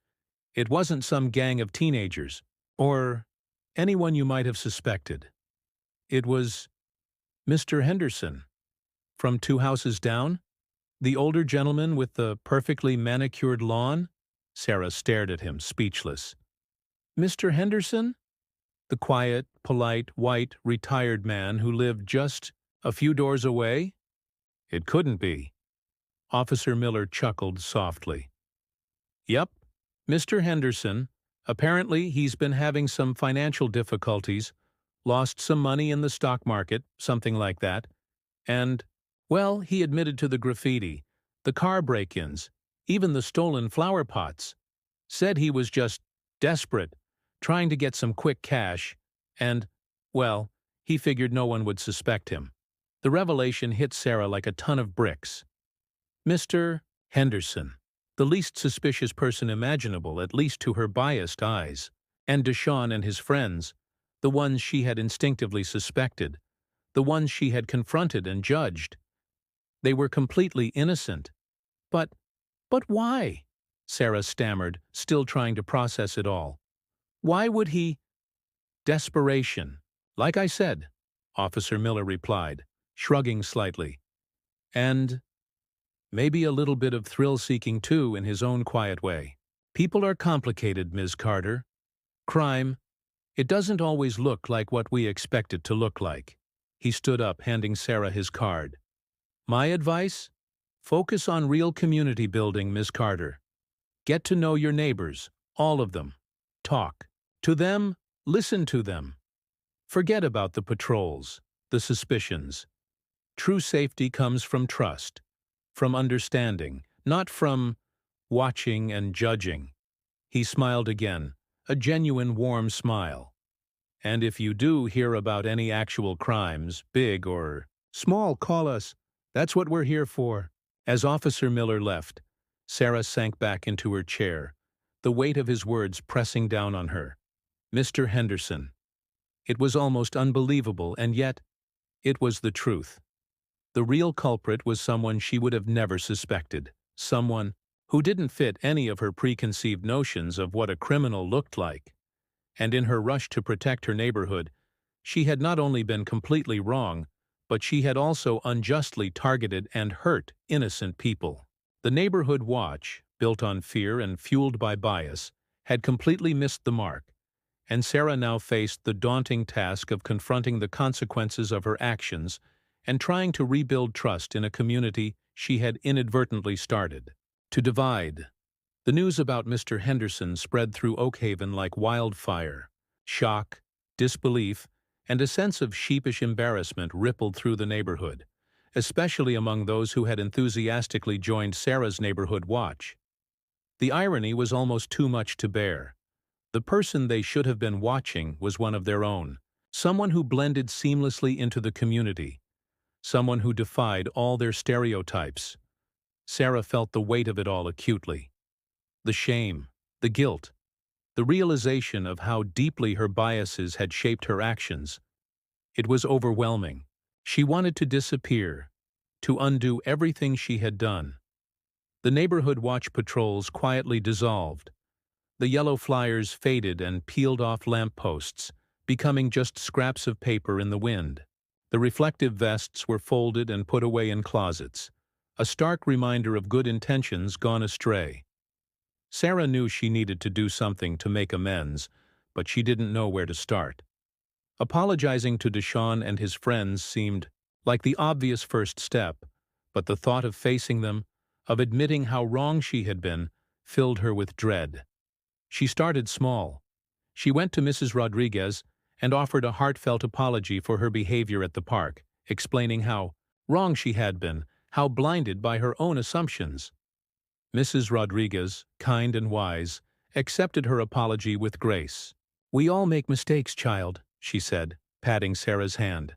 "it wasn't some gang of teenagers, or anyone you might have suspected. It was Mr. Henderson, from 2 houses down, the older gentleman with the perfectly manicured lawn." Sarah stared at him, speechless. "Mr. Henderson? The quiet, polite, white, retired man who lived just a few doors away?" "It couldn't be." Officer Miller chuckled softly. "Yep, Mr. Henderson. Apparently he's been having some financial difficulties, lost some money in the stock market, something like that, and, well, he admitted to the graffiti, the car break-ins, even the stolen flower pots. Said he was just desperate, trying to get some quick cash, and, well, he figured no one would suspect him." The revelation hit Sarah like a ton of bricks. Mr. Henderson, the least suspicious person imaginable, at least to her biased eyes, and DeShawn and his friends, the ones she had instinctively suspected, the ones she had confronted and judged. They were completely innocent. But why?" Sarah stammered, still trying to process it all. "Why would he—" "Desperation. Like I said," Officer Miller replied, shrugging slightly. "And maybe a little bit of thrill-seeking too in his own quiet way. People are complicated, Ms. Carter. Crime, it doesn't always look like what we expect it to look like." He stood up, handing Sarah his card. "My advice? Focus on real community building, Ms. Carter. Get to know your neighbors, all of them. Talk to them, listen to them. Forget about the patrols, the suspicions. True safety comes from trust, from understanding, not from watching and judging." He smiled again, a genuine warm smile. "And if you do hear about any actual crimes, big or small, call us. That's what we're here for." As Officer Miller left, Sarah sank back into her chair, the weight of his words pressing down on her. Mr. Henderson. It was almost unbelievable, and yet it was the truth. The real culprit was someone she would have never suspected, someone who didn't fit any of her preconceived notions of what a criminal looked like. And in her rush to protect her neighborhood, she had not only been completely wrong, but she had also unjustly targeted and hurt innocent people. The neighborhood watch, built on fear and fueled by bias, had completely missed the mark, and Sarah now faced the daunting task of confronting the consequences of her actions and trying to rebuild trust in a community she had inadvertently started. To divide. The news about Mr. Henderson spread through Oakhaven like wildfire. Shock, disbelief, and a sense of sheepish embarrassment rippled through the neighborhood, especially among those who had enthusiastically joined Sarah's neighborhood watch. The irony was almost too much to bear. The person they should have been watching was one of their own, someone who blended seamlessly into the community, someone who defied all their stereotypes. Sarah felt the weight of it all acutely. The shame, the guilt, the realization of how deeply her biases had shaped her actions. It was overwhelming. She wanted to disappear, to undo everything she had done. The neighborhood watch patrols quietly dissolved. The yellow flyers faded and peeled off lampposts, becoming just scraps of paper in the wind. The reflective vests were folded and put away in closets, a stark reminder of good intentions gone astray. Sarah knew she needed to do something to make amends, but she didn't know where to start. Apologizing to DeShawn and his friends seemed like the obvious first step, but the thought of facing them, of admitting how wrong she had been, filled her with dread. She started small. She went to Mrs. Rodriguez and offered a heartfelt apology for her behavior at the park, explaining how wrong she had been, how blinded by her own assumptions. Mrs. Rodriguez, kind and wise, accepted her apology with grace. "We all make mistakes, child," she said, patting Sarah's hand.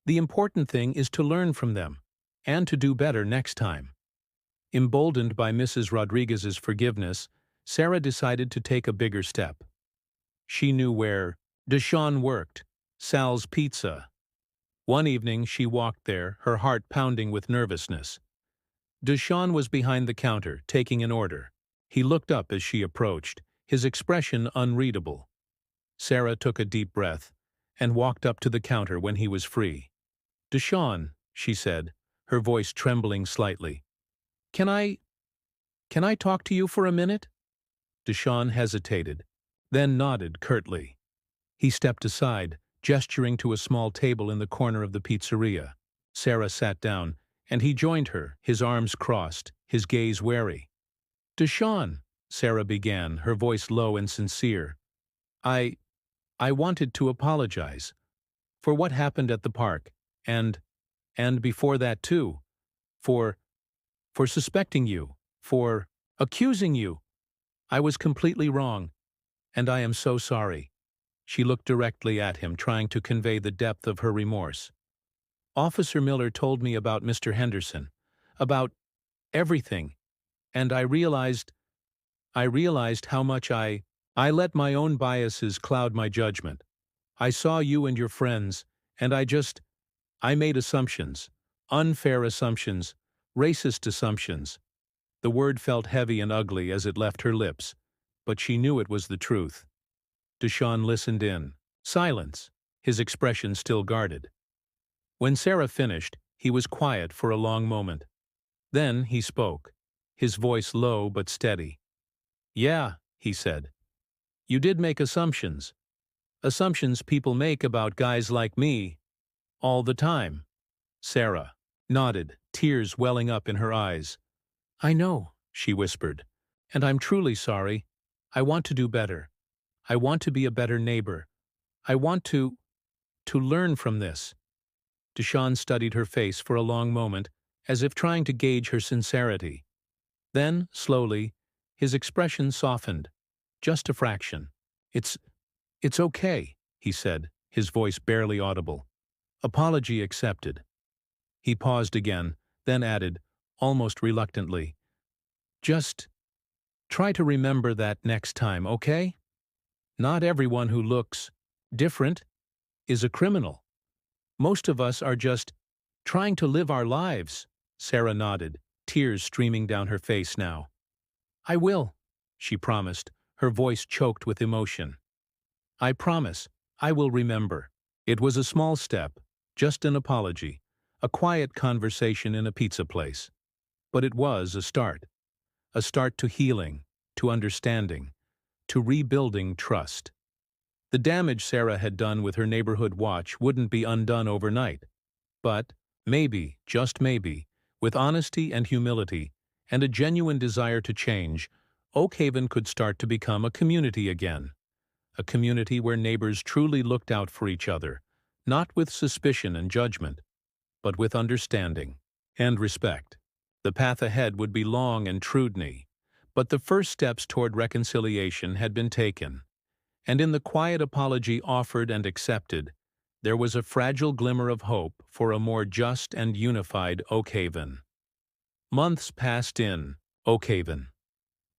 "The important thing is to learn from them, and to do better next time." Emboldened by Mrs. Rodriguez's forgiveness, Sarah decided to take a bigger step. She knew where DeShawn worked, Sal's Pizza. One evening she walked there, her heart pounding with nervousness. DeShawn was behind the counter, taking an order. He looked up as she approached, his expression unreadable. Sarah took a deep breath and walked up to the counter when he was free. "DeShawn," she said, her voice trembling slightly. Can I talk to you for a minute?" DeShawn hesitated, then nodded curtly. He stepped aside, gesturing to a small table in the corner of the pizzeria. Sarah sat down, and he joined her, his arms crossed, his gaze wary. "DeShawn," Sarah began, her voice low and sincere. I wanted to apologize for what happened at the park, and before that too, for suspecting you, for accusing you. I was completely wrong, and I am so sorry." She looked directly at him, trying to convey the depth of her remorse. "Officer Miller told me about Mr. Henderson, about everything, and I realized how much I let my own biases cloud my judgment. I saw you and your friends, and I made assumptions, unfair assumptions, racist assumptions." The word felt heavy and ugly as it left her lips, but she knew it was the truth. DeShawn listened in silence, his expression still guarded. When Sarah finished, he was quiet for a long moment. Then he spoke, his voice low but steady. "Yeah," he said. "You did make assumptions. Assumptions people make about guys like me. All the time." Sarah nodded, tears welling up in her eyes. "I know," she whispered, "and I'm truly sorry. I want to do better. I want to be a better neighbor. I want to learn from this." DeShawn studied her face for a long moment, as if trying to gauge her sincerity. Then, slowly, his expression softened, just a fraction. It's okay," he said, his voice barely audible. "Apology accepted." He paused again, then added, almost reluctantly, "Just try to remember that next time, okay? Not everyone who looks different is a criminal. Most of us are just trying to live our lives." Sarah nodded, tears streaming down her face now. I will, she promised, her voice choked with emotion. I promise, I will remember. It was a small step, just an apology, a quiet conversation in a pizza place. But it was a start to healing, to understanding, to rebuilding trust. The damage Sarah had done with her neighborhood watch wouldn't be undone overnight. But, maybe, just maybe, with honesty and humility, and a genuine desire to change, Oakhaven could start to become a community again. A community where neighbors truly looked out for each other, not with suspicion and judgment, but with understanding and respect. The path ahead would be long and trudny, but the first steps toward reconciliation had been taken. And in the quiet apology offered and accepted, there was a fragile glimmer of hope for a more just and unified Oakhaven. Months passed in Oakhaven.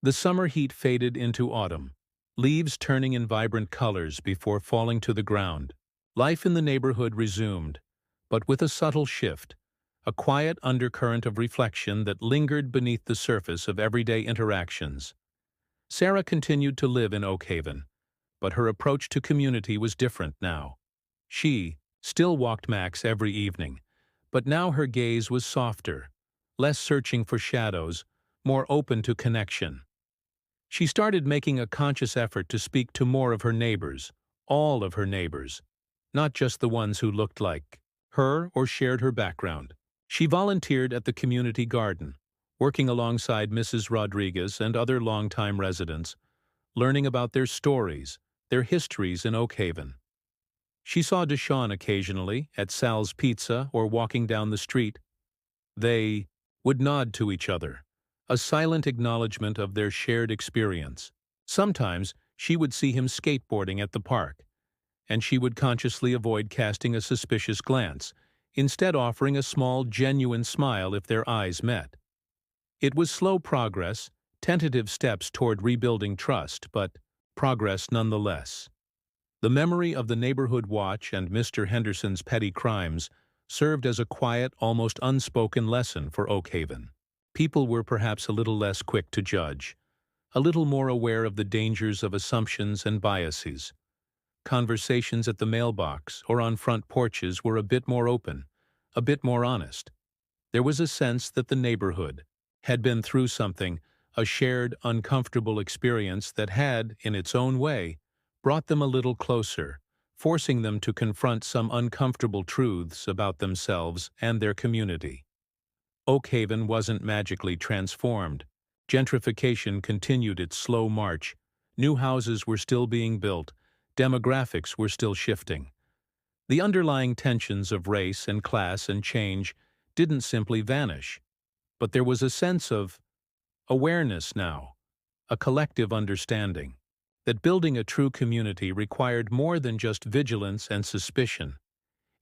The summer heat faded into autumn, leaves turning in vibrant colors before falling to the ground. Life in the neighborhood resumed, but with a subtle shift, a quiet undercurrent of reflection that lingered beneath the surface of everyday interactions. Sarah continued to live in Oakhaven, but her approach to community was different now. She still walked Max every evening, but now her gaze was softer, less searching for shadows, more open to connection. She started making a conscious effort to speak to more of her neighbors, all of her neighbors, not just the ones who looked like her or shared her background. She volunteered at the community garden, working alongside Mrs. Rodriguez and other longtime residents, learning about their stories, their histories in Oakhaven. She saw DeShawn occasionally at Sal's Pizza or walking down the street. They would nod to each other, a silent acknowledgement of their shared experience. Sometimes she would see him skateboarding at the park, and she would consciously avoid casting a suspicious glance, instead offering a small, genuine smile if their eyes met. It was slow progress, tentative steps toward rebuilding trust, but progress nonetheless. The memory of the neighborhood watch and Mr. Henderson's petty crimes served as a quiet, almost unspoken lesson for Oakhaven. People were perhaps a little less quick to judge, a little more aware of the dangers of assumptions and biases. Conversations at the mailbox or on front porches were a bit more open, a bit more honest. There was a sense that the neighborhood had been through something, a shared, uncomfortable experience that had, in its own way, brought them a little closer, forcing them to confront some uncomfortable truths about themselves and their community. Oakhaven wasn't magically transformed. Gentrification continued its slow march. New houses were still being built. Demographics were still shifting. The underlying tensions of race and class and change didn't simply vanish, but there was a sense of awareness now, a collective understanding, that building a true community required more than just vigilance and suspicion.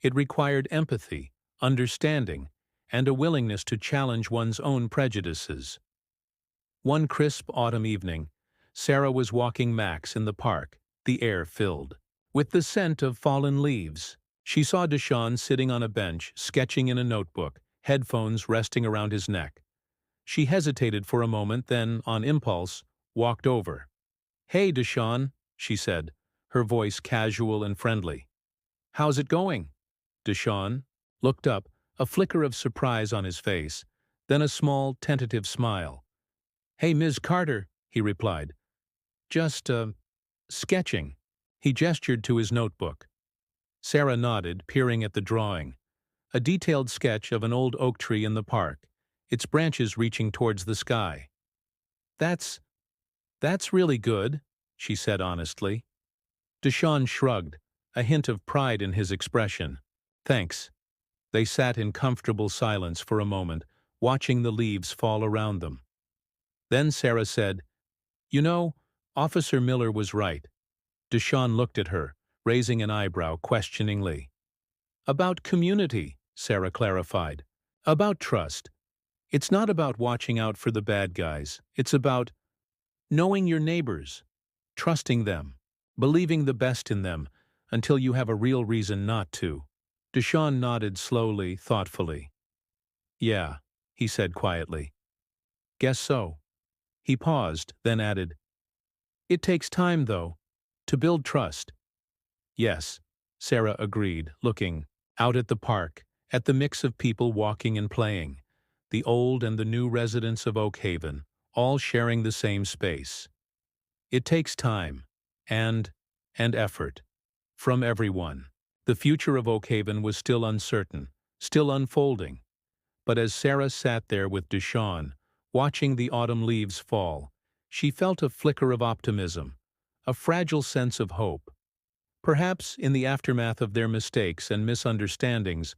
It required empathy, understanding, and a willingness to challenge one's own prejudices. One crisp autumn evening, Sarah was walking Max in the park, the air filled with the scent of fallen leaves. She saw DeShawn sitting on a bench, sketching in a notebook, headphones resting around his neck. She hesitated for a moment, then, on impulse, walked over. "Hey, DeShawn," she said, her voice casual and friendly. "How's it going?" DeShawn looked up, a flicker of surprise on his face, then a small, tentative smile. "Hey, Ms. Carter," he replied. "Just, sketching." He gestured to his notebook. Sarah nodded, peering at the drawing. A detailed sketch of an old oak tree in the park, its branches reaching towards the sky. That's really good," she said honestly. DeShawn shrugged, a hint of pride in his expression. "Thanks." They sat in comfortable silence for a moment, watching the leaves fall around them. Then Sarah said, "You know, Officer Miller was right." DeShawn looked at her, raising an eyebrow questioningly. "About community," Sarah clarified. "About trust. It's not about watching out for the bad guys. It's about knowing your neighbors, trusting them, believing the best in them, until you have a real reason not to." DeShawn nodded slowly, thoughtfully. "Yeah," he said quietly. "Guess so." He paused, then added, "It takes time, though, to build trust." "Yes," Sarah agreed, looking out at the park, at the mix of people walking and playing, the old and the new residents of Oakhaven, all sharing the same space. "It takes time, and effort, from everyone." The future of Oakhaven was still uncertain, still unfolding, but as Sarah sat there with DeShawn, watching the autumn leaves fall, she felt a flicker of optimism, a fragile sense of hope. Perhaps, in the aftermath of their mistakes and misunderstandings,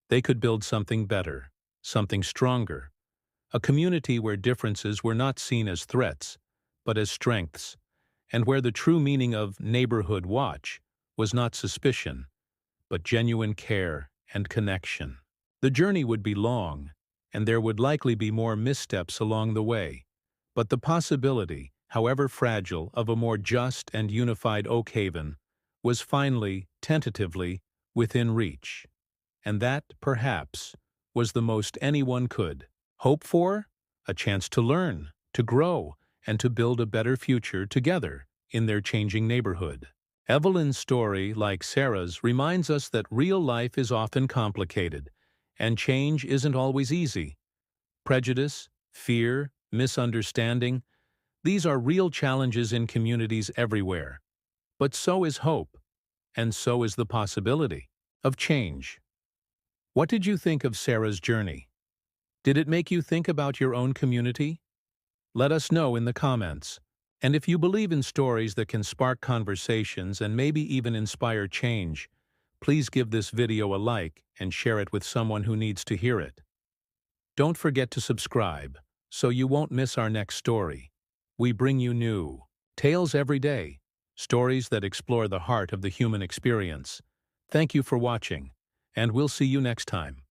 they could build something better, something stronger, a community where differences were not seen as threats, but as strengths, and where the true meaning of neighborhood watch was not suspicion, but genuine care and connection. The journey would be long, and there would likely be more missteps along the way, but the possibility, however fragile, of a more just and unified Oakhaven was finally, tentatively, within reach. And that, perhaps, was the most anyone could hope for: a chance to learn, to grow, and to build a better future together in their changing neighborhood. Evelyn's story, like Sarah's, reminds us that real life is often complicated, and change isn't always easy. Prejudice, fear, misunderstanding, these are real challenges in communities everywhere. But so is hope, and so is the possibility of change. What did you think of Sarah's journey? Did it make you think about your own community? Let us know in the comments. And if you believe in stories that can spark conversations and maybe even inspire change, please give this video a like and share it with someone who needs to hear it. Don't forget to subscribe, so you won't miss our next story. We bring you new tales every day, stories that explore the heart of the human experience. Thank you for watching, and we'll see you next time.